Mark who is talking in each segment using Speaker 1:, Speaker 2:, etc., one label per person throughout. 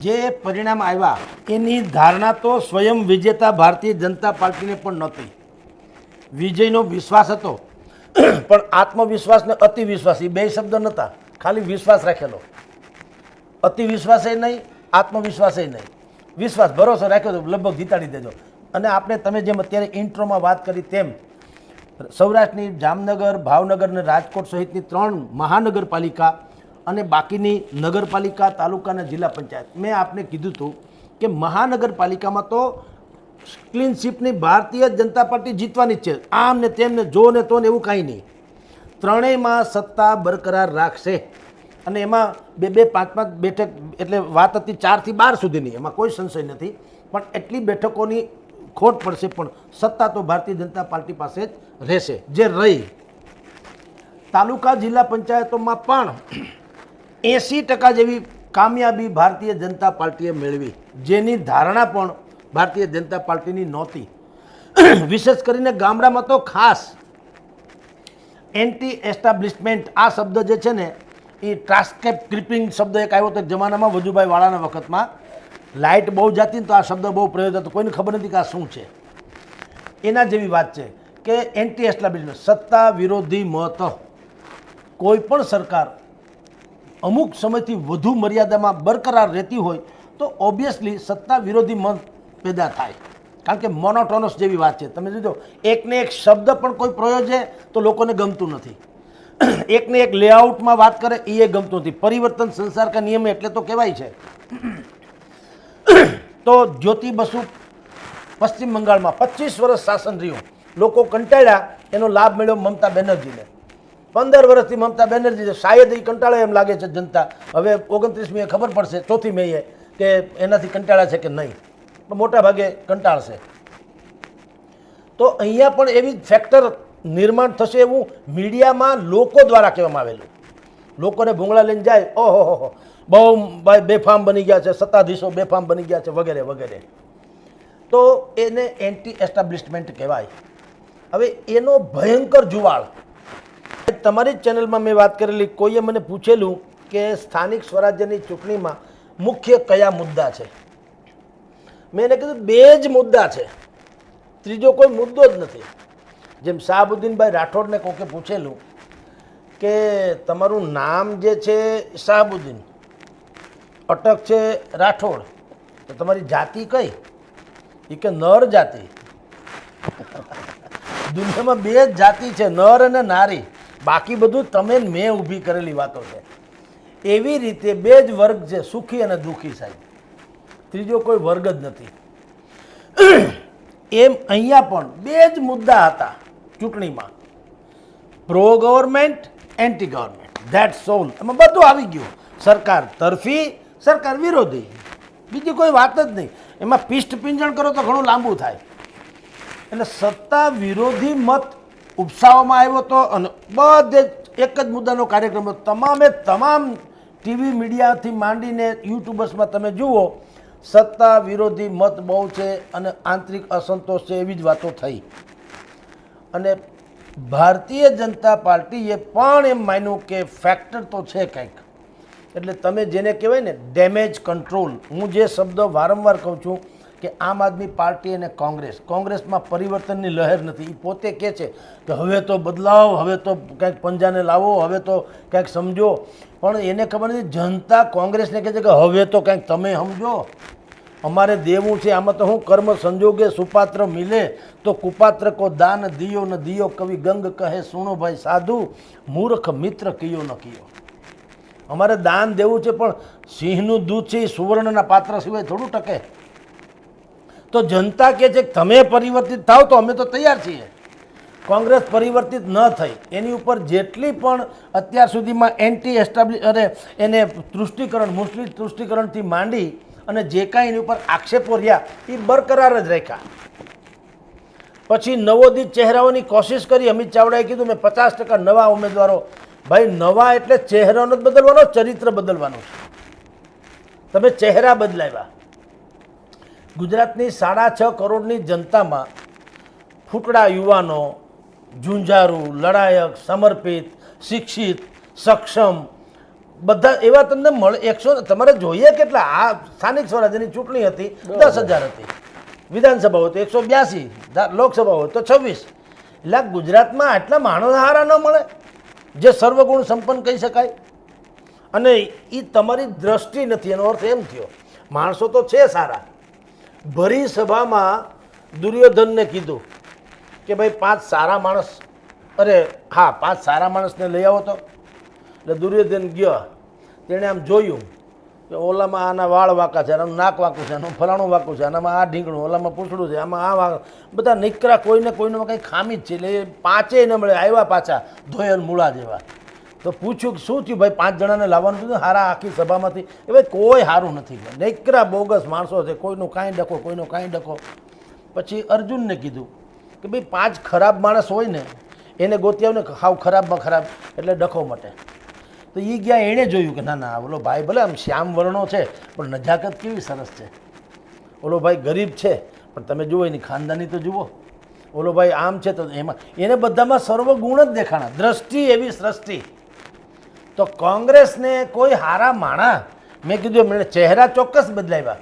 Speaker 1: જે પરિણામ આવ્યા એની ધારણા તો સ્વયં વિજેતા ભારતીય જનતા પાર્ટીને પણ નહોતી. વિજયનો વિશ્વાસ હતો, પણ આત્મવિશ્વાસ ને અતિ વિશ્વાસ એ બે શબ્દ નહોતા, ખાલી વિશ્વાસ રાખેલો. અતિ વિશ્વાસે નહીં, આત્મવિશ્વાસે નહીં, વિશ્વાસ ભરોસો રાખ્યો તો લગભગ જીતાડી દેજો. અને આપણે તમે જેમ અત્યારે ઇન્ટ્રોમાં વાત કરી તેમ સૌરાષ્ટ્રની જામનગર, ભાવનગર અને રાજકોટ સહિતની 3 મહાનગરપાલિકા અને બાકીની નગરપાલિકા, તાલુકા અને જિલ્લા પંચાયત, મેં આપને કીધું હતું કે મહાનગરપાલિકામાં તો ક્લીન સ્વીપની ભારતીય જનતા પાર્ટી જીતવાની જ છે. આમ ને તેમ ને જો ને તો ને એવું કાંઈ નહીં, ત્રણેયમાં સત્તા બરકરાર રાખશે. અને એમાં 2-5 બેઠક, એટલે વાત હતી 4 થી 12 સુધીની, એમાં કોઈ સંશય નથી. પણ એટલી બેઠકોની ખોટ પડશે, પણ સત્તા તો ભારતીય જનતા પાર્ટી પાસે જ રહેશે. જે રહી તાલુકા જિલ્લા પંચાયતોમાં પણ 80% જેવી કામયાબી ભારતીય જનતા પાર્ટીએ મેળવી, જેની ધારણા પણ ભારતીય જનતા પાર્ટીની નહોતી. વિશેષ કરીને ગામડામાં તો ખાસ એન્ટી એસ્ટાબ્લિશમેન્ટ આ શબ્દ જે છે ને, એ ટ્રાસ્કેપ ક્રિપિંગ શબ્દ એક આવ્યો હતો જમાનામાં વજુભાઈ વાળાના વખતમાં. લાઇટ બહુ જતી તો આ શબ્દ બહુ પ્રયોગ હતો, કોઈને ખબર નથી કે આ શું છે. એના જેવી વાત છે કે એન્ટી એસ્ટાબ્લિશમેન્ટ, સત્તા વિરોધી મત. કોઈ પણ સરકાર અમુક સમયથી વધુ મર્યાદામાં બરકરાર રહેતી હોય તો ઓબ્વિયસલી સત્તા વિરોધી મત પેદા થાય. કારણ કે મોનોટોનસ જેવી વાત છે. તમે જોજો, એકને એક શબ્દ પણ કોઈ પ્રયોજે તો લોકોને ગમતું નથી, એકને એક લેઆઉટમાં વાત કરે એ ગમતું નથી. પરિવર્તન સંસાર કા નિયમ એટલે તો કહેવાય છે. તો જ્યોતિ બસુ પશ્ચિમ બંગાળમાં 25 વર્ષ શાસન રહ્યું, લોકો કંટાળ્યા, એનો લાભ મળ્યો મમતા બેનર્જીને. 15 વર્ષથી મમતા બેનર્જી છે, શાયદ એ કંટાળે એમ લાગે છે જનતા. હવે 29મીએ ખબર પડશે, 4મી મેએ, કે એનાથી કંટાળ્યા છે કે નહીં. પણ મોટા ભાગે કંટાળશે. તો અહીંયા પણ એવી ફેક્ટર નિર્માણ થશે એવું મીડિયામાં લોકો દ્વારા કહેવામાં આવેલું. લોકોને ભૂંગળા લઈને જાય, ઓહો બહુ ભાઈ બેફામ બની ગયા છે, સત્તાધીશો બેફામ બની ગયા છે, વગેરે વગેરે. તો એને એન્ટી એસ્ટાબ્લિશમેન્ટ કહેવાય. હવે એનો ભયંકર જુવાળ તમારી જ ચેનલમાં મેં વાત કરેલી. કોઈએ મને પૂછેલું કે સ્થાનિક સ્વરાજ્યની ચૂંટણીમાં મુખ્ય કયા મુદ્દા છે. મેં એને કીધું 2 જ મુદ્દા છે, ત્રીજો કોઈ મુદ્દો જ નથી. જેમ શાહબુદ્દીનભાઈ રાઠોડને કોકે પૂછેલું કે તમારું નામ જે છે શાહબુદ્દીન, અટક છે રાઠોડ, તો તમારી જાતિ કઈ? એ કે નર જાતિ. દુનિયામાં 2 જ જાતિ છે, નર અને નારી. બાકી બધું તમે મેં ઊભી કરેલી વાતો છે. એવી રીતે 2 જ વર્ગ છે, સુખી અને દુઃખી સાહેબ. ત્રીજો કોઈ વર્ગ જ નથી. એમ અહીંયા પણ 2 જ મુદ્દા હતા ચૂંટણીમાં, pro government, anti government, that's all. એમાં બધું આવી ગયું. સરકાર તરફી, સરકાર વિરોધી, બીજી કોઈ વાત જ નહીં. એમાં પિષ્ટ પિંજણ કરો તો ઘણું લાંબુ થાય. એટલે સત્તા વિરોધી મત ઉપસાવવામાં આવ્યો હતો અને બધે એક જ મુદ્દાનો કાર્યક્રમ હતો. તમામ ટીવી મીડિયાથી માંડીને યુટ્યુબર્સમાં તમે જુઓ, સત્તા વિરોધી મત બહુ છે અને આંતરિક અસંતોષ છે, એવી જ વાતો થઈ. અને ભારતીય જનતા પાર્ટીએ પણ એમ માન્યું કે ફેક્ટર તો છે કંઈક. એટલે તમે જેને કહેવાય ને ડેમેજ કંટ્રોલ, હું જે શબ્દ વારંવાર કહું છું કે આમ આદમી પાર્ટી અને કોંગ્રેસમાં પરિવર્તનની લહેર નથી. એ પોતે કહે છે કે હવે તો બદલાવ, હવે તો કંઈક પંજાને લાવો, હવે તો કંઈક સમજો. પણ એને ખબર નથી, જનતા કોંગ્રેસને કહે છે કે હવે તો કંઈક તમે સમજો, અમારે દેવું છે. આમાં તો હું કર્મ સંજોગે સુપાત્ર મિલે તો કુપાત્ર કો દાન દિયો ન દિયો, કવિ ગંગ કહે સુણો ભાઈ સાધુ, મૂર્ખ મિત્ર કિયો ન કિયો. અમારે દાન દેવું છે, પણ સિંહનું દૂધ છે એ સુવર્ણના પાત્ર સિવાય થોડું ટકે. તો જનતા કહે છે કે તમે પરિવર્તિત થાવ તો અમે તો તૈયાર છીએ. કોંગ્રેસ પરિવર્તિત ન થઈ, એની ઉપર જેટલી પણ અત્યાર સુધીમાં એન્ટી એસ્ટાબ્લિશ અને એને તૃષ્ટિકરણ, મુસ્લિમ તૃષ્ટિકરણથી માંડી અને જે કાંઈ એની ઉપર આક્ષેપો રહ્યા એ બરકરાર જ રાખ્યા. પછી નવોદિત ચહેરાઓની કોશિશ કરી. અમિત ચાવડાએ કીધું મેં 50% નવા ઉમેદવારો. ભાઈ નવા એટલે ચહેરાનો જ બદલવાનો, ચરિત્ર બદલવાનું છે. તમે ચહેરા બદલાવ્યા. ગુજરાતની 6.5 કરોડની જનતામાં ફૂટડા યુવાનો, ઝુંઝારૂ, લડાયક, સમર્પિત, શિક્ષિત, સક્ષમ, બધા એવા તમને મળે 100 તમારે જોઈએ કેટલા આ સ્થાનિક સ્વરાજ્યની ચૂંટણી હતી 10,000 હતી, વિધાનસભા હોય તો 182, લોકસભા હોય તો 26. એટલે ગુજરાતમાં આટલા માણસ હારા ન મળે જે સર્વગુણ સંપન્ન કહી શકાય. અને એ તમારી દ્રષ્ટિ નથી, એનો અર્થ એમ થયો માણસો તો છે સારા. ભરી સભામાં દુર્યોધનને કીધું કે ભાઈ 5 સારા માણસ, અરે હા 5 સારા માણસને લઈ આવો તો. એટલે દુર્યોધન ગયો, તેણે આમ જોયું કે ઓલામાં આના વાળ વાંકા છે, આનું નાક વાંકું છે, આનું ફલાણું વાંકું છે, આનામાં આ ઢીંગણું, ઓલામાં પૂછડું છે, આમાં આ વાંક, બધા નીકળા કોઈને કોઈનામાં કંઈ ખામી જ છે. એટલે એ 5 ન મળે, આવ્યા પાછા ધોયલ મૂળા જેવા. તો પૂછ્યું કે શું થયું ભાઈ, 5 જણાને લાવવાનું કીધું હારા આખી સભામાંથી. એ ભાઈ કોઈ સારું નથી, નીકળા બોગસ માણસો છે, કોઈનું કાંઈ ડખો, કોઈનું કાંઈ ડખો. પછી અર્જુનને કીધું કે ભાઈ 5 ખરાબ માણસ હોય ને એને ગોતી આવને, હાવ ખરાબમાં ખરાબ, એટલે ડખો મટે. તો એ ગયા, એણે જોયું કે ના ના ઓલો ભાઈ ભલે આમ શ્યામ વર્ણો છે પણ નજાકત કેવી સરસ છે. ઓલો ભાઈ ગરીબ છે પણ તમે જુઓ એની ખાનદાની તો જુઓ. ઓલો ભાઈ આમ છે તો એમાં એને બધામાં સર્વગુણ જ દેખાણા, દ્રષ્ટિ એવી સૃષ્ટિ. તો કોંગ્રેસને કોઈ હારા માણા, મેં કીધું એમણે ચહેરા ચોક્કસ બદલાવ્યા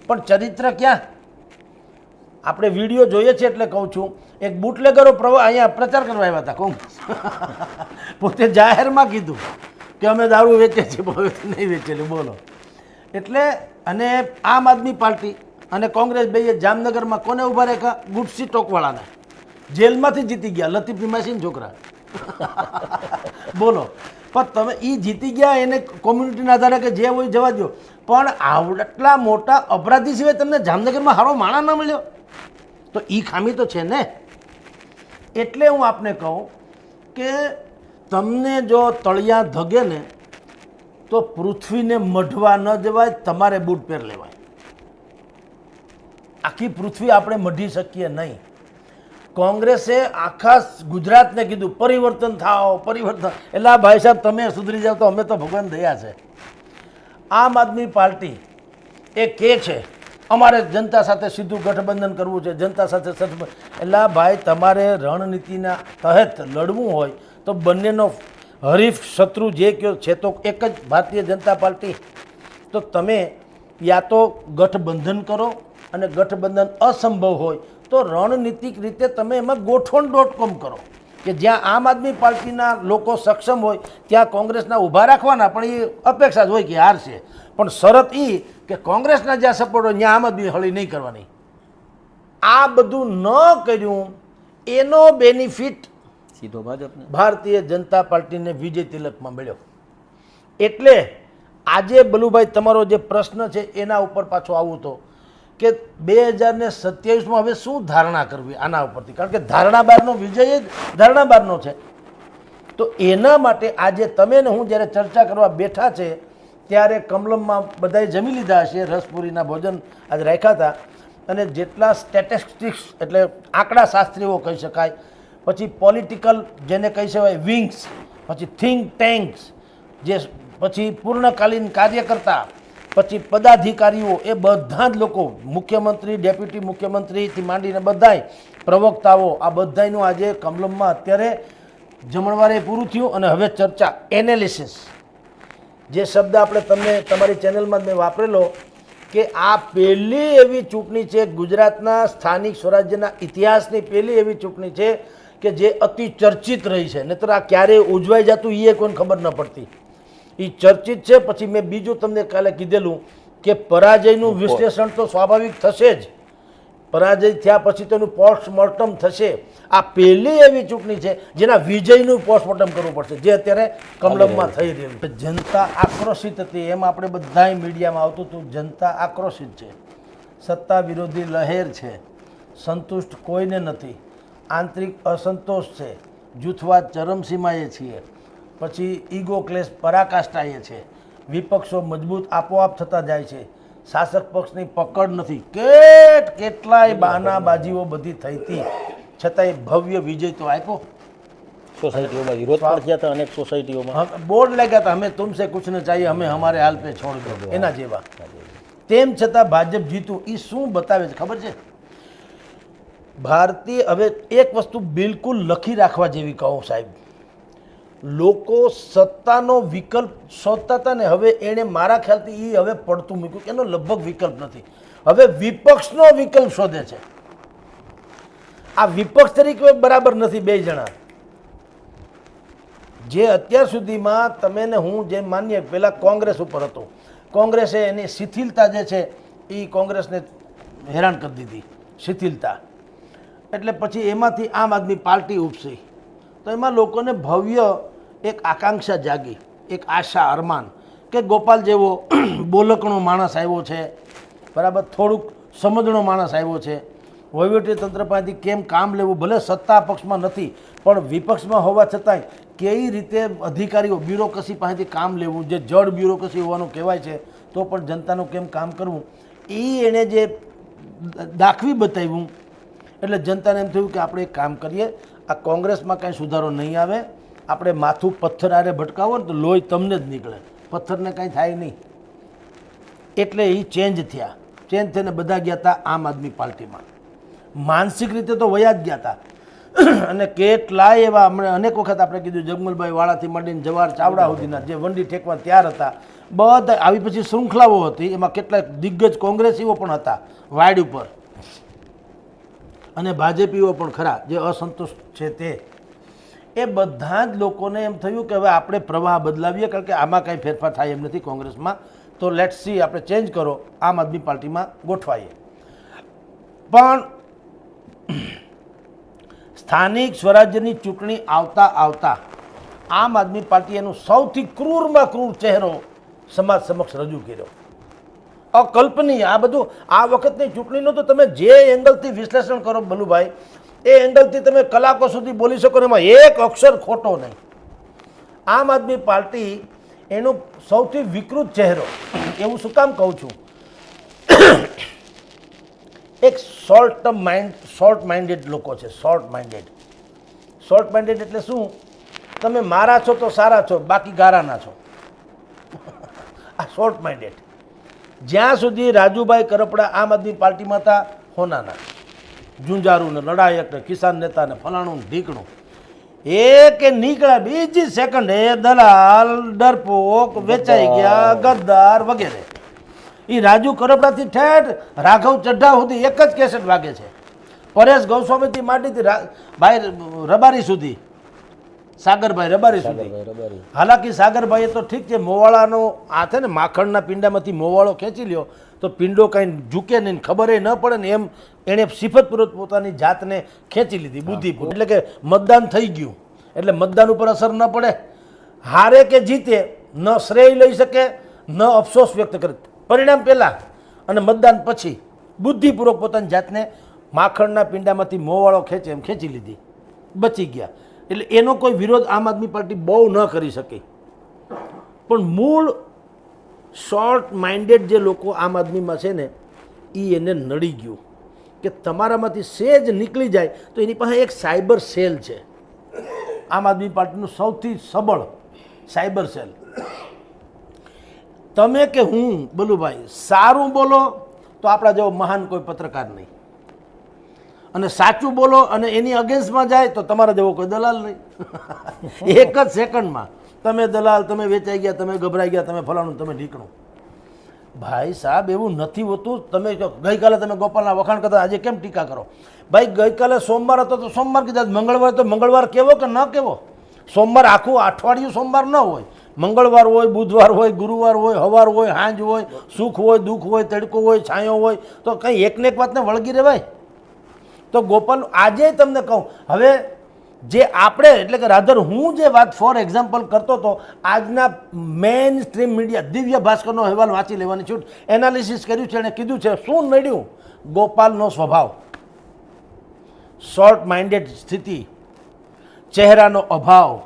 Speaker 1: પણ ચરિત્ર ક્યાં. આપણે વિડીયો જોઈએ છે એટલે કહું છું, એક બુટલેગરો અહીંયા પ્રચાર કરવા આવ્યા હતા કોંગ્રેસ, પોતે જાહેરમાં કીધું કે અમે દારૂ વેચે છીએ, નહીં વેચેલું બોલો. એટલે અને આમ આદમી પાર્ટી અને કોંગ્રેસ બે જામનગરમાં કોને ઊભા રાખ્યા? ગુડસી ટોકવાળાને. જેલમાંથી જીતી ગયા, લતીફ હિમાસીન છોકરા. બોલો. પણ તમે એ જીતી ગયા એને કોમ્યુનિટીના આધારે કે જે હોય જવા દો, પણ આટલા મોટા અપરાધી સિવાય તમને જામનગરમાં હારો માણા ન મળ્યો તો એ ખામી તો છે ને. એટલે હું આપને કહું કે તમને જો તળિયા ધગે ને તો પૃથ્વીને મઢવા ન જવાય, તમારે બૂટ પહેર લેવાય. આખી પૃથ્વી આપણે મઢી શકીએ નહીં. કોંગ્રેસે આખા ગુજરાતને કીધું પરિવર્તન થાઓ, પરિવર્તન. એટલે ભાઈ સાહેબ તમે સુધરી જાઓ તો અમે તો ભગવાન દયા છે. આમ આદમી પાર્ટી એ કહે છે અમારે જનતા સાથે સીધું ગઠબંધન કરવું છે, જનતા સાથે એટલે ભાઈ તમારે રણનીતિના તહેત લડવું હોય તો બંનેનો હરીફ શત્રુ જે કયો છે તો એક જ ભારતીય જનતા પાર્ટી. તો તમે યા તો ગઠબંધન કરો અને ગઠબંધન અસંભવ હોય તો રણનીતિક રીતે તમે એમાં ગોઠવણ.com કરો કે જ્યાં આમ આદમી પાર્ટીના લોકો સક્ષમ હોય ત્યાં કોંગ્રેસના ઊભા રાખવાના, પણ એ અપેક્ષા જ હોય કે હારશે. પણ શરત એ કે કોંગ્રેસના જ્યાં સપોર્ટ હોય ત્યાં આમ આદમી હળી નહીં કરવાની. આ બધું ન કર્યું એનો બેનિફિટ
Speaker 2: સીધો ભાજપને, ભારતીય
Speaker 1: જનતા પાર્ટીને વિજય તિલકમાં મળ્યો. એટલે આજે બલુભાઈ તમારો જે પ્રશ્ન છે એના ઉપર પાછો આવું તો કે 2027માં હવે શું ધારણા કરવી આના ઉપરથી, કારણ કે ધારણા બારનો વિજય જ ધારણા બારનો છે. તો એના માટે આજે તમે ને હું જ્યારે ચર્ચા કરવા બેઠા છે ત્યારે કમલમમાં બધાએ જમી લીધા હશે, રસપુરીના ભોજન આજે રાખ્યા હતા. અને જેટલા સ્ટેટિસ્ટિક્સ એટલે આંકડા શાસ્ત્રીઓ કહી શકાય, પછી પોલિટિકલ જેને કહી શકાય વિંગ્સ, પછી થિંક ટેન્ક્સ, જે પછી પૂર્ણકાલીન કાર્યકર્તા, પછી પદાધિકારીઓ, એ બધા જ લોકો, મુખ્યમંત્રી, ડેપ્યુટી મુખ્યમંત્રીથી માંડીને બધાય પ્રવક્તાઓ, આ બધાયનું આજે કમલમમાં અત્યારે જમણવારે પૂરું થયું. અને હવે ચર્ચા એનાલિસિસ, જે શબ્દ આપણે તમને તમારી ચેનલમાં મેં વાપરેલો કે આ પહેલી એવી ચૂંટણી છે ગુજરાતના સ્થાનિક સ્વરાજ્યના ઇતિહાસની પહેલી એવી ચૂંટણી છે કે જે અતિ ચર્ચિત રહી છે. નહીતર આ ક્યારેય ઉજવાઈ જતું એ કોઈને ખબર ન પડતી. એ ચર્ચિત છે. પછી મેં બીજું તમને કાલે કીધેલું કે પરાજયનું વિશ્લેષણ તો સ્વાભાવિક થશે જ, પરાજય થયા પછી તો એનું પોસ્ટમોર્ટમ થશે. આ પહેલી એવી ચૂંટણી છે જેના વિજયનું પોસ્ટમોર્ટમ કરવું પડશે, જે અત્યારે કમલમમાં થઈ રહ્યું છે. જનતા આક્રોશિત હતી, એમ આપણે બધાય મીડિયામાં આવતું હતું. જનતા આક્રોશિત છે, સત્તા વિરોધી લહેર છે, સંતુષ્ટ કોઈને નથી, આંતરિક અસંતોષ છે, જૂથવાદ ચરમસીમાએ છીએ, પછી ઈગો ક્લેશ પરાકાષ્ઠાએ છે, વિપક્ષો મજબૂત આપોઆપ થતા જાય છે, શાસક પક્ષની પકડ નથી, કેટલાય બહાનાબાજીઓ બધી થઈ હતી, છતાંય ભવ્ય વિજય તો આપ્યો.
Speaker 2: સોસાયટીઓમાં વિરોધ પણ થયા હતા, અનેક સોસાયટીઓમાં
Speaker 1: બોર્ડ લાગ્યા હતા, અમે તુમસે કુછ ન ચાહીએ, અમે હમારે હાલ પે છોડ દો, એના જેવા. તેમ છતાં ભાજપ જીતું. એ શું બતાવે છે ખબર છે? ભારતીય, હવે એક વસ્તુ બિલકુલ લખી રાખવા જેવી કહું સાહેબ, લોકો સત્તાનો વિકલ્પ શોધતા હતા ને, હવે એણે મારા ખ્યાલથી એ હવે પડતું મૂક્યું કે એનો લગભગ વિકલ્પ નથી, હવે વિપક્ષનો વિકલ્પ શોધે છે. આ વિપક્ષ તરીકે બરાબર નથી બે જણા. જે અત્યાર સુધીમાં તમે ને હું જેમ માનીએ, પહેલાં કોંગ્રેસ ઉપર હતો, કોંગ્રેસે એની શિથિલતા જે છે એ કોંગ્રેસને હેરાન કરી દીધી, શિથિલતા. એટલે પછી એમાંથી આમ આદમી પાર્ટી ઉપસી, તો એમાં લોકોને ભવ્ય એક આકાંક્ષા જાગી, એક આશા, અરમાન કે ગોપાલ જેવો બોલકણો માણસ આવ્યો છે, બરાબર, થોડુંક સમજણો માણસ આવ્યો છે, વહીવટી તંત્ર પાસેથી કેમ કામ લેવું, ભલે સત્તા પક્ષમાં નથી પણ વિપક્ષમાં હોવા છતાંય કેવી રીતે અધિકારીઓ બ્યુરોક્રસી પાસેથી કામ લેવું, જે જડ બ્યુરોક્રસી હોવાનું કહેવાય છે, તો પણ જનતાનું કેમ કામ કરવું, એ એણે જે દાખવી બતાવ્યું. એટલે જનતાને એમ થયું કે આપણે એક કામ કરીએ, આ કોંગ્રેસમાં કાંઈ સુધારો નહીં આવે, આપણે માથું પથ્થર આરે ભટકાવો ને તો લોહી તમને જ નીકળે, પથ્થરને કાંઈ થાય નહીં. એટલે એ ચેન્જ થયા. ચેન્જ થઈને બધા ગયા હતા આમ આદમી પાર્ટીમાં. માનસિક રીતે તો વયા જ ગયા હતા. અને કેટલાય એવા હમણાં અનેક વખત આપણે કીધું, જગમલભાઈ વાળાથી માંડીને જવાહર ચાવડા સુધીના જે વંડી ઠેકવા તૈયાર હતા, બધા આવી પછી શૃંખલાઓ હતી, એમાં કેટલાક દિગ્ગજ કોંગ્રેસીઓ પણ હતા વાડ ઉપર, અને ભાજપીઓ પણ ખરા જે અસંતોષ છે તે. એ બધા જ લોકોને એમ થયું કે હવે આપણે પ્રવાહ બદલાવીએ, કારણ કે આમાં કાંઈ ફેરફાર થાય એમ નથી કોંગ્રેસમાં, તો લેટ્સ સી, આપણે ચેન્જ કરો, આમ આદમી પાર્ટીમાં ગોઠવાઈએ. પણ સ્થાનિક સ્વરાજ્યની ચૂંટણી આવતા આવતા આમ આદમી પાર્ટી એનું સૌથી ક્રૂરમાં ક્રૂર ચહેરો સમાજ સમક્ષ રજૂ કર્યો. અકલ્પનીય આ બધું. આ વખતની ચૂંટણીનું તો તમે જે એંગલથી વિશ્લેષણ કરો બલુભાઈ, એ એંગલથી તમે કલાકો સુધી બોલી શકો ને એમાં એક અક્ષર ખોટો નહીં. આમ આદમી પાર્ટી એનો સૌથી વિકૃત ચહેરો, એવું શું કામ કહું છું, એક શોર્ટ માઇન્ડેડ લોકો છે. શોર્ટ માઇન્ડેડ એટલે શું? તમે મારા છો તો સારા છો, બાકી ગારાના છો. આ શોર્ટ માઇન્ડેડ. જ્યાં સુધી રાજુભાઈ કરપડા આમ આદમી પાર્ટીમાં હતા, હોનાના ઝુંઝારું ને લડાયક ને કિસાન નેતા ને ફલાણું ને ઢીકણું, એ કે નીકળ્યા બીજી સેકન્ડ એ દલાલ, ડરપોક, વેચાઈ ગયા, ગદ્દાર વગેરે. એ રાજુ કરપડાથી ઠેઠ રાઘવ ચઢ્ઢા સુધી એક જ કેસેટ વાગે છે. પરેશ ગૌસ્વામીથી માંડીથી ભાઈ રબારી સુધી, સાગરભાઈ રબારી સુધી. હાલાકી સાગરભાઈએ તો ઠીક છે, મોવાળાનો આ છે ને માખણના પિંડામાંથી મોવાળો ખેંચી લ્યો તો પિંડો કાંઈ ઝૂકે નહીં, ખબર ન પડે ને, એમ એણે સિફતપૂર્વક પોતાની જાતને ખેંચી લીધી બુદ્ધિપૂર્વક. એટલે કે મતદાન થઈ ગયું એટલે મતદાન ઉપર અસર ન પડે, હારે કે જીતે ન શ્રેય લઈ શકે ન અફસોસ વ્યક્ત કરે. પરિણામ પહેલાં અને મતદાન પછી બુદ્ધિપૂર્વક પોતાની જાતને માખણના પિંડામાંથી મોવાળો ખેંચે એમ ખેંચી લીધી, બચી ગયા. એટલે એનો કોઈ વિરોધ આમ આદમી પાર્ટી બહુ ન કરી શકી. પણ મૂળ શોર્ટ માઇન્ડેડ જે લોકો આમ આદમીમાં છે ને, એ એને નડી ગયું કે તમારામાંથી સેજ નીકળી જાય તો એની પાસે એક સાયબર સેલ છે. આમ આદમી પાર્ટીનું સૌથી સબળ સાયબર સેલ. તમે કે હું બલુભાઈ સારું બોલો તો આપણા જેવો મહાન કોઈ પત્રકાર નહીં, અને સાચું બોલો અને એની અગેન્સ્ટમાં જાય તો તમારા જેવો કોઈ દલાલ નહીં. એક જ સેકન્ડમાં તમે દલાલ, તમે વેચાઈ ગયા, તમે ગભરાઈ ગયા, તમે ફલાણું, તમે ઢીકણું. ભાઈ સાહેબ એવું નથી હોતું. તમે ગઈકાલે તમે ગોપાલના વખાણ કરતા, આજે કેમ ટીકા કરો? ભાઈ ગઈકાલે સોમવાર હતો તો સોમવાર કીધા, મંગળવાર તો મંગળવાર કેવો કે ન કેવો? સોમવાર આખું અઠવાડિયું સોમવાર ન હોય, મંગળવાર હોય, બુધવાર હોય, ગુરુવાર હોય, હવાર હોય, સાંજ હોય, સુખ હોય, દુઃખ હોય, તડકો હોય, છાંયો હોય, તો કંઈ એકને એક વાતને વળગી રહેવાય. તો ગોપાલ આજે તમને કહું, હવે જે આપણે એટલે કે રાધર હું જે વાત ફોર એક્ઝામ્પલ કરતો હતો, આજના મેઇન સ્ટ્રીમ મીડિયા દિવ્ય ભાસ્કરનો અહેવાલ વાંચી લેવાની છૂટ, એનાલિસિસ કર્યું છે, એણે કીધું છે શું નડ્યું. ગોપાલનો સ્વભાવ, શોર્ટ માઇન્ડેડ સ્થિતિ, ચહેરાનો અભાવ,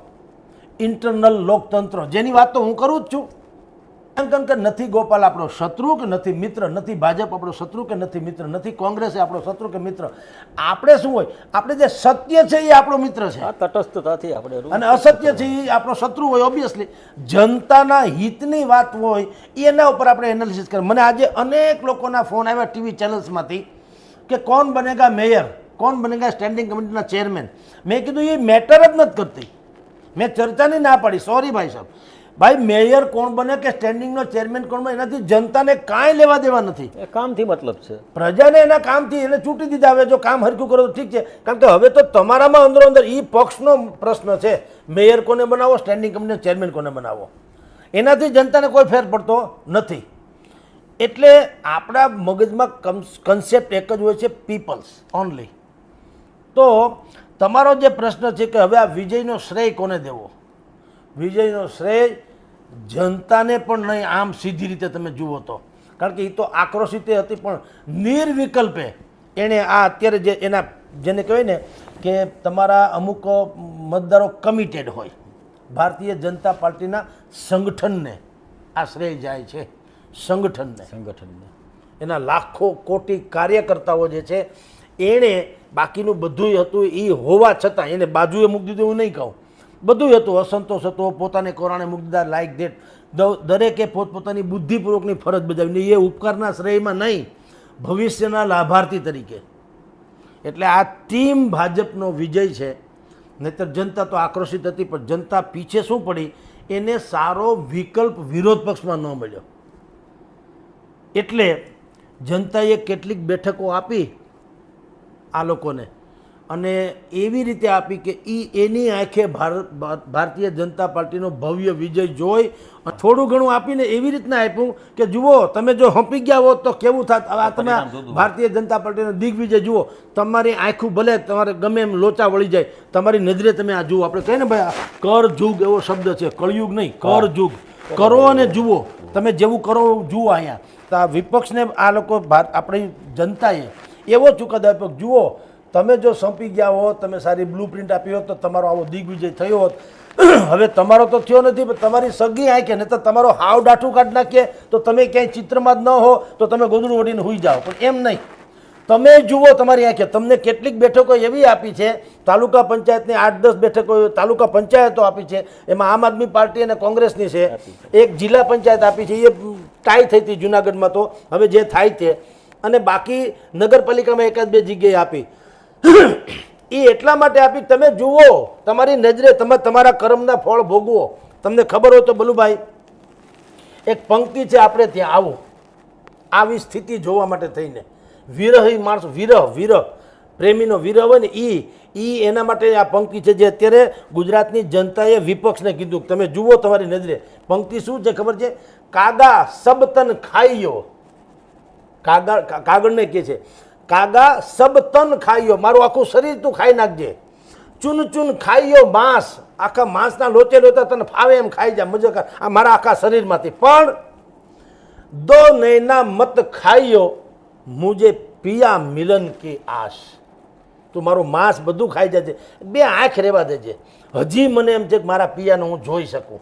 Speaker 1: ઇન્ટરનલ લોકતંત્ર, જેની વાત તો હું કરું જ છું. કારણ કે નથી ગોપાલ આપણો શત્રુ કે નથી મિત્ર, નથી ભાજપ આપણો શત્રુ કે નથી મિત્ર, નથી કોંગ્રેસ આપણો શત્રુ કે મિત્ર. આપણે શું હોય, આપણે જે સત્ય છે એ આપણો મિત્ર છે,
Speaker 2: તટસ્થતાથી આપણે,
Speaker 1: અને અસત્ય છે એ આપણો શત્રુ હોય. ઓબ્વિયસલી જનતાના હિતની વાત હોય એના ઉપર આપણે એનાલિસિસ કરીએ. મને આજે અનેક લોકોના ફોન આવ્યા ટીવી ચેનલ્સમાંથી કે કોણ બનેગા મેયર, કોણ બનેગા સ્ટેન્ડિંગ કમિટીના ચેરમેન. મેં કીધું એ મેટર જ નથી કરતી. મેં ચર્ચાની ના પાડી, સોરી ભાઈ સાહેબ. ભાઈ મેયર કોણ બને કે સ્ટેન્ડિંગનો ચેરમેન કોણ બને એનાથી જનતાને કાંઈ લેવા દેવા નથી.
Speaker 2: એ કામથી મતલબ છે.
Speaker 1: પ્રજાને એના કામથી એને ચૂંટી દીધા. હવે જો કામ હરખું કરો તો ઠીક છે, કારણ કે હવે તો તમારામાં અંદરો અંદર એ પક્ષનો પ્રશ્ન છે, મેયર કોને બનાવો, સ્ટેન્ડિંગ કમિટીનો ચેરમેન કોને બનાવો, એનાથી જનતાને કોઈ ફેર પડતો નથી. એટલે આપણા મગજમાં કન્સેપ્ટ એક જ હોય છે, પીપલ્સ ઓનલી. તો તમારો જે પ્રશ્ન છે કે હવે આ વિજયનો શ્રેય કોને દેવો, વિજયનો શ્રેય જનતાને પણ નહીં, આમ સીધી રીતે તમે જુઓ તો, કારણ કે એ તો આક્રોશિત હતી પણ નિર્વિકલ્પે એણે આ અત્યારે જે એના જેને કહેવાય ને કે તમારા અમુક મતદારો કમિટેડ હોય, ભારતીય જનતા પાર્ટીના સંગઠનને આ શ્રેય જાય છે. સંગઠનને એના લાખો કોટી કાર્યકર્તાઓ જે છે એણે બાકીનું બધું હતું એ હોવા છતાં એને બાજુએ મૂકી દીધું એવું નહીં કહું, બધું હતું, અસંતોષ હતો, પોતાને કોરાણે મૂકી દીધા, લાઈક દેટ. દરેકે પોતપોતાની બુદ્ધિપૂર્વકની ફરજ બજાવીને એ ઉપકારના શ્રેયમાં નહીં, ભવિષ્યના લાભાર્થી તરીકે. એટલે આ ટીમ ભાજપનો વિજય છે. નહીંતર જનતા તો આક્રોશિત હતી પણ જનતા પીછે શું પડી, એને સારો વિકલ્પ વિરોધ પક્ષમાં ન મળ્યો. એટલે જનતાએ કેટલીક બેઠકો આપી આ લોકોને, અને એવી રીતે આપી કે એની આંખે ભારતીય જનતા પાર્ટીનો ભવ્ય વિજય જોઈ. થોડું ઘણું આપીને એવી રીતના આપ્યું કે જુઓ તમે જો હંપી ગયા હોત તો કેવું થાત. હવે તમે ભારતીય જનતા પાર્ટીનો દિગ્વિજય જુઓ, તમારી આંખું ભલે તમારે ગમે એમ લોચા વળી જાય, તમારી નજરે તમે આ જુઓ. આપણે કહીએ ને ભાઈ કરજુગ એવો શબ્દ છે, કળયુગ નહીં, કરજુગ. કરો અને જુઓ, તમે જેવું કરો જુઓ. અહીંયા તો આ વિપક્ષને આ લોકો આપણી જનતાએ એવો ચુકાદો આપ્યો, જુઓ તમે જો સંપી ગયા હોત, તમે સારી બ્લુ પ્રિન્ટ આપી હોત તો તમારો આવો દિગ્વિજય થયો હોત. હવે તમારો તો થયો નથી, પણ તમારી સગી આંખે ને તો તમારો હાવ ડાઠું કાઢી નાખીએ તો તમે ક્યાંય ચિત્રમાં જ ન હો તો તમે ગોદડું ઓઢીને સૂઈ જાઓ. પણ એમ નહીં, તમે જુઓ તમારી આંખે. તમને કેટલીક બેઠકો એવી આપી છે, તાલુકા પંચાયતની 8-10 બેઠકો તાલુકા પંચાયતો આપી છે, એમાં આમ આદમી પાર્ટી અને કોંગ્રેસની છે. એક જિલ્લા પંચાયત આપી છે, એ ટાઈ થઈ હતી જુનાગઢમાં, તો હવે જે થાય તે. અને બાકી નગરપાલિકામાં 1-2 જગ્યાએ આપી. એ એટલા માટે આપી તમે જુઓ, તમારી નજરે તમે તમારા કર્મના ફળ ભોગવો. તમને ખબર હોય તો બલુભાઈ એક પંક્તિ છે, આપણે ત્યાં આવો, આવી સ્થિતિ જોવા માટે થઈને વિરહી માણસ, વિરહ પ્રેમીનો વિરહ હોય ને એ એના માટે આ પંક્તિ છે, જે અત્યારે ગુજરાતની જનતાએ વિપક્ષને કીધું તમે જુઓ તમારી નજરે. પંક્તિ શું છે ખબર છે? કાગા સબ તન ખાઈયો, કાગળને કહે છે કાગા સબ તન ખાઈયો, મારું આખું શરીર તું ખાઈ નાખજે. ચૂન ચૂન ખાઈયો માંસ, આખા માંસના લોચે લોચા તને ફાવે એમ ખાઈ જા, મજા કર આ મારા આખા શરીરમાંથી. પણ દો નૈના મત ખાઈયો મુજે પિયા મિલન કી આશ, તું મારું માંસ બધું ખાઈ જજે, 2 આંખ રહેવા દેજે, હજી મને એમ છે કે મારા પિયાને હું જોઈ શકું.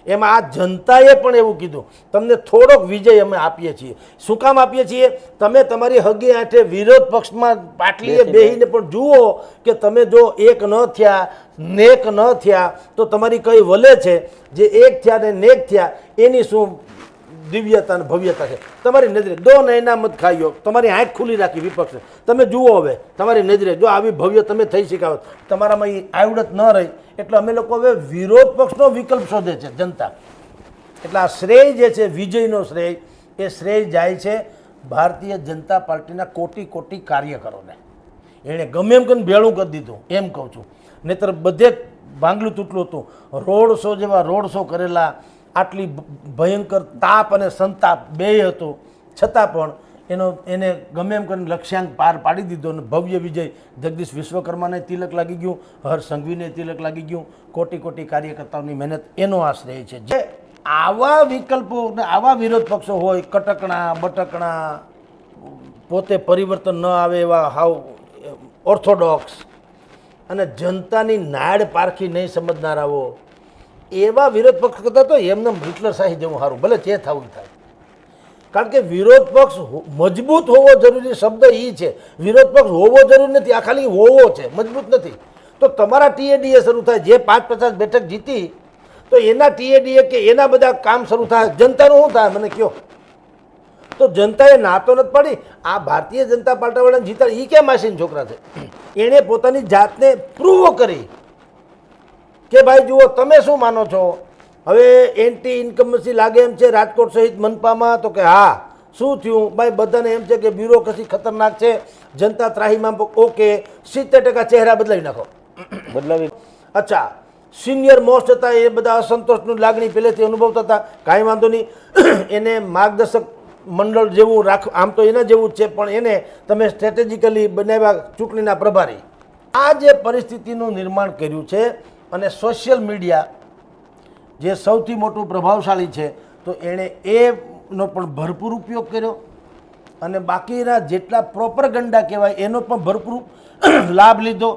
Speaker 1: એમાં આ જનતાએ પણ એવું કીધું તમને થોડોક વિજય અમે આપીએ છીએ. શું કામ આપીએ છીએ? તમે તમારી હગી આંઠે વિરોધ પક્ષમાં પાટલીએ બેહીને પણ જુઓ કે તમે જો એક ન થયા, નેક ન થયા તો તમારી કઈ વલે છે. જે એક થયા ને નેક થયા એની શું દિવ્યતા અને ભવ્યતા છે. તમારી નજરે દો નૈના મત ખાઈયો, તમારી આંખ ખુલ્લી રાખી વિપક્ષ, તમે જુઓ હવે તમારી નજરે જો આવી ભવ્ય તમે થઈ શીખાવત, તમારામાં એ આવડત ન રહી. એટલે અમે લોકો હવે વિરોધ પક્ષનો વિકલ્પ શોધે છે જનતા. એટલે આ શ્રેય જે છે વિજયનો શ્રેય, એ શ્રેય જાય છે ભારતીય જનતા પાર્ટીના કોટી કોટી કાર્યકરોને. એણે ગમે એમ કરીને ભેળું કરી દીધું એમ કહું છું, નહીંતર બધે ભાંગલું તૂટલું હતું. રોડ શો જેવા રોડ શો કરેલા, આટલી ભયંકર તાપ અને સંતાપ બેય હતો, છતાં પણ એને ગમે એમ કરીને લક્ષ્યાંક પાર પાડી દીધો. અને ભવ્ય વિજય જગદીશ વિશ્વકર્માને તિલક લાગી ગયું, હર્ષ સંઘવીને તિલક લાગી ગયું, કોટી કોટી કાર્યકર્તાઓની મહેનત એનો આશ્રય છે. જે આવા વિકલ્પો ને આવા વિરોધ પક્ષો હોય, કટકણા બટકણા, પોતે પરિવર્તન ન આવે એવા હાવ ઓર્થોડોક્સ અને જનતાની નાડ પારખી નહીં સમજનારાઓ, એવા વિરોધ પક્ષ કરતા તો એમને હિટલર શાહી જેવું સારું, ભલે જે થવું થાય. કારણ કે વિરોધ પક્ષ મજબૂત હોવો જરૂરી શબ્દ એ છે. વિરોધ પક્ષ હોવો જરૂરી નથી, આ ખાલી હોવો છે, મજબૂત નથી. તો તમારા ટીએડીએ શરૂ થાય, જે 5-50 બેઠક જીતી તો એના ટીએડીએ કે એના બધા કામ શરૂ થાય, જનતાનું શું થાય મને કહો? તો જનતાએ ના તો નથી પાડી. આ ભારતીય જનતા પાર્ટીવાળાને જીતા એ કેમ માસીન છોકરા છે? એણે પોતાની જાતને પ્રૂવ કરી. કે ભાઈ જુઓ તમે શું માનો છો, હવે એન્ટી ઇન્કમસી લાગે એમ છે રાજકોટ સહિત મનપામાં? તો કે હા. શું થયું ભાઈ? બધાને એમ છે કે બ્યુરોક્રેસી ખતરનાક છે, જનતા ત્રાહીમાં. ઓકે, 70% ચહેરા બદલાવી નાખો.
Speaker 2: બદલાવી
Speaker 1: અચ્છા, સિનિયર મોસ્ટ હતા એ બધા અસંતોષની લાગણી પહેલેથી અનુભવતા હતા, કાંઈ વાંધો નહીં, એને માર્ગદર્શક મંડળ જેવું રાખ, આમ તો એના જેવું જ છે, પણ એને તમે સ્ટ્રેટેજિકલી બનાવ્યા ચૂંટણીના પ્રભારી. આ જે પરિસ્થિતિનું નિર્માણ કર્યું છે, અને સોશિયલ મીડિયા જે સૌથી મોટું પ્રભાવશાળી છે, તો એણે એનો પણ ભરપૂર ઉપયોગ કર્યો, અને બાકીના જેટલા પ્રોપરગંડા કહેવાય એનો પણ ભરપૂર લાભ લીધો.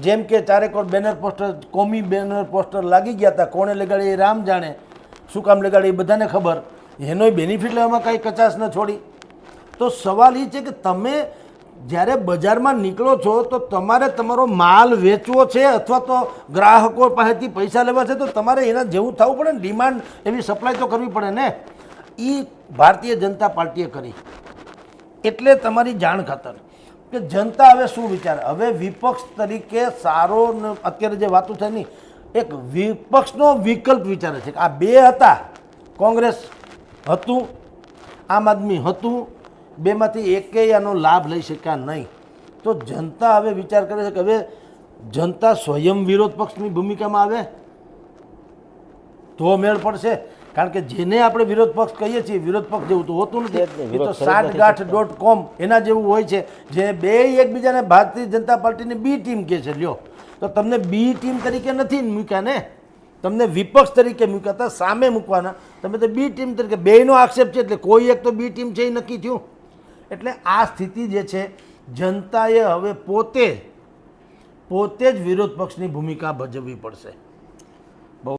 Speaker 1: જેમ કે ચારેકોર બેનર પોસ્ટર, કોમી બેનર પોસ્ટર લાગી ગયા હતા, કોણે લગાડી એ રામ જાણે, શું કામ લગાડી એ બધાને ખબર, એનોય બેનિફિટ લેવામાં કાંઈ કચાશ ન છોડી. તો સવાલ એ છે કે તમે જ્યારે બજારમાં નીકળો છો તો તમારે તમારો માલ વેચવો છે અથવા તો ગ્રાહકો પાસેથી પૈસા લેવા છે, તો તમારે એના જેવું થવું પડે ને, ડિમાન્ડ એવી સપ્લાય તો કરવી પડે ને. એ ભારતીય જનતા પાર્ટીએ કરી. એટલે તમારી જાણ ખાતર કે જનતા હવે શું વિચારે, હવે વિપક્ષ તરીકે સારો અત્યારે જે વાતો થાય નહીં, એક વિપક્ષનો વિકલ્પ વિચારે છે કે આ બે હતા, કોંગ્રેસ હતું, આમ આદમી હતું, બેમાંથી એકેય આનો લાભ લઈ શક્યા નહીં. તો જનતા હવે વિચાર કરે છે કે હવે જનતા સ્વયં વિરોધ પક્ષની ભૂમિકામાં આવે તો મેળ પડશે. કારણ કે જેને આપણે વિરોધ પક્ષ કહીએ છીએ, વિરોધ પક્ષ જેવું તો હોતું નથી, એ તો સાઠગાંઠ.com એના જેવું હોય છે, જે બે એકબીજાને ભારતીય જનતા પાર્ટીની બી ટીમ કહે છે. લ્યો, તો તમને બી ટીમ તરીકે નથી મૂક્યા ને, તમને વિપક્ષ તરીકે મૂક્યા હતા, સામે મૂકવાના, તમે તો બી ટીમ તરીકે. બેયનો આક્ષેપ છે એટલે કોઈ એક તો બી ટીમ છે એ નક્કી થયું. એટલે આ સ્થિતિ જે છે, જનતાએ હવે પોતે જ વિરોધ પક્ષની ભૂમિકા ભજવવી પડશે.